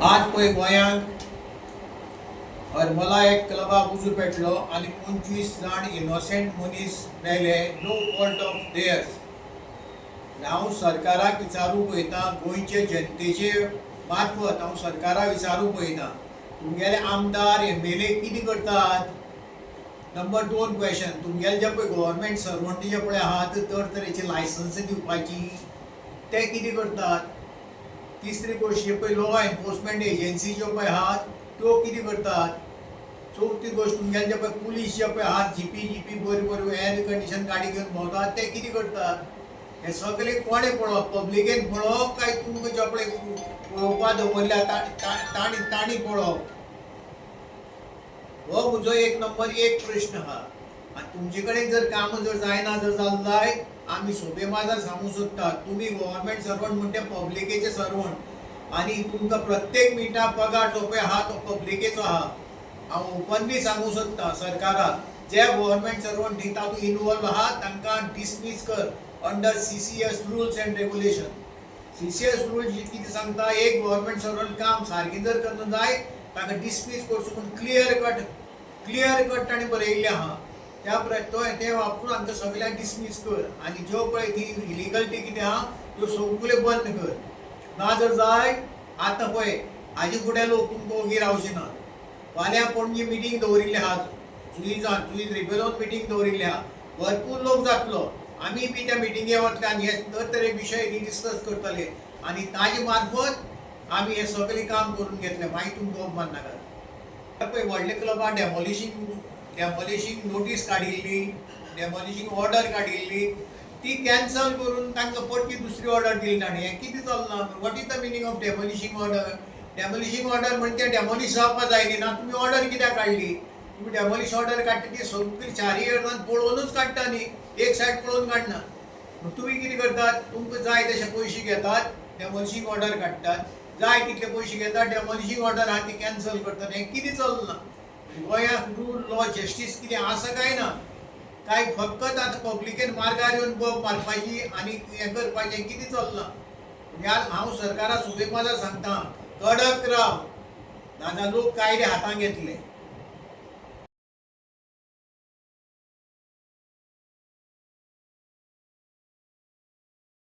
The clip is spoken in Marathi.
आज पळय गोंयांत हरमला एक क्लबाक उजो पेटलो आनी 25 जाण इनोसेंट मनीस मेले, नो फॉल्ट ऑफ देयर्स. हांव सरकाराक विचारूंक पळयतां, गोंयचे जनतेचे मार्फत हांव सरकाराक विचारूंक पळयतां, तुमगेले आमदार MLA कितें करतात? नंबर 2 क्वेश्चन, तुमगेले जे पळय गव्हर्मेंट सर्वंट जे पळय आहात तरेची लायसन्स दिवपाची ते कितें करतात? तिसरी गोष्ट जे पळय लॉ एनफोर्समेंट एजन्सी ज्यो पळय आहात त्यो कितें करतात? चौथी गोष्ट तुमगेले जे पळय पुलीस जे पळय आहात जीपी बऱ्यो एअर कंडिशन गाडी घेवन भोंवतात ते कितें करतात? हे सगळे कोणें पळोवप? पब्लिकेन पळोवप काय तुमकां जे पळय पळोवपा दवरल्या तांणी पळोवप? हो म्हजो एक नंबर एक प्रश्न आहा. आनी तुमचे कडेन जर काम जर जायना जर जाल्यार आमी सोबे माजार सांगूंक सोदतात, तुमी गव्हर्मेंट सर्वंट म्हणटा पब्लिकेचे सर्वंट आनी तुमकां प्रत्येक मिनटाक पगार जो पळय आहा तो पब्लिकेचो आहा. हांव ओपनली सांगूंक सोदतां सरकाराक, जे गव्हर्मेंट सर्वंट तातूंत इनवॉल्व आहा तांकां डिसमीस कर under CCS rules end regulation. CCS rule कितें सांगता, एक गव्हर्मेंट सर्वंट काम सारकें जर करना जाय ताका डिसमीस करचो पूण क्लियर कट ताणें बरयल्लें आहा. ते वापरून आमकां सगळ्यांक डिसमीस कर आनी ज्यो पळय ती इलिगलिटी कितें आहा त्यो सगळ्यो बंद कर. ना जर जाय आतां पळय हाजे फुडें लोक तुमकां ओगी रावचे ना. फाल्यां पणजे मिटींग दवरिल्ली आहा, जुईज रिबेलोन मिटींग दवरिल्ली आहा, भरपूर लोक जातलो. आमी बी त्या मिटिंगे वतले आनी हे तरे विशय डिस्कस करतले आनी ताजे मार्फत आमी हे सगळें काम करून घेतलें. मागीर तुमकां अपमान नाका. पळय व्हडले क्लबान डेमोलिशींग नोटीस काडिल्ली, डेमोलिशींग ऑर्डर काडिल्ली, ती कॅन्सल करून तांकां परती दुसरी ऑर्डर दिली ताणें. हें कितें चलना? What is the meaning of demolishing order? Demolishing order म्हणजे डेमोलिश जावपा जायनी ना. तुमी ऑर्डर कित्याक काडली? तुमी डेमोलिश ऑर्डर काडटा ती सगळी चारय अर्दान पळोवनूच काडटा न्ही, एक सायड पळोवन काडना. तुमी कितें करतात? तुमकां जाय तशे पयशे घेतात, डेमोलिशींग ऑर्डर काडटात, जाय तितले पयशे घेतात, डेमोलिशींग ऑर्डर आहा ती कॅन्सल करतात. हें कितें चलना? गोंयांत रूल लॉ जस्टीस कितें आसा काय ना? काय फकत आतां पब्लिकेन मार्गार येवन बोब मारपाची आनी हें करपाचें कितें चलना? हांव सरकाराक सुबेग माजार सांगतां, कडक राव, नाजाल्यार लोक कायदे हातांत घेतले.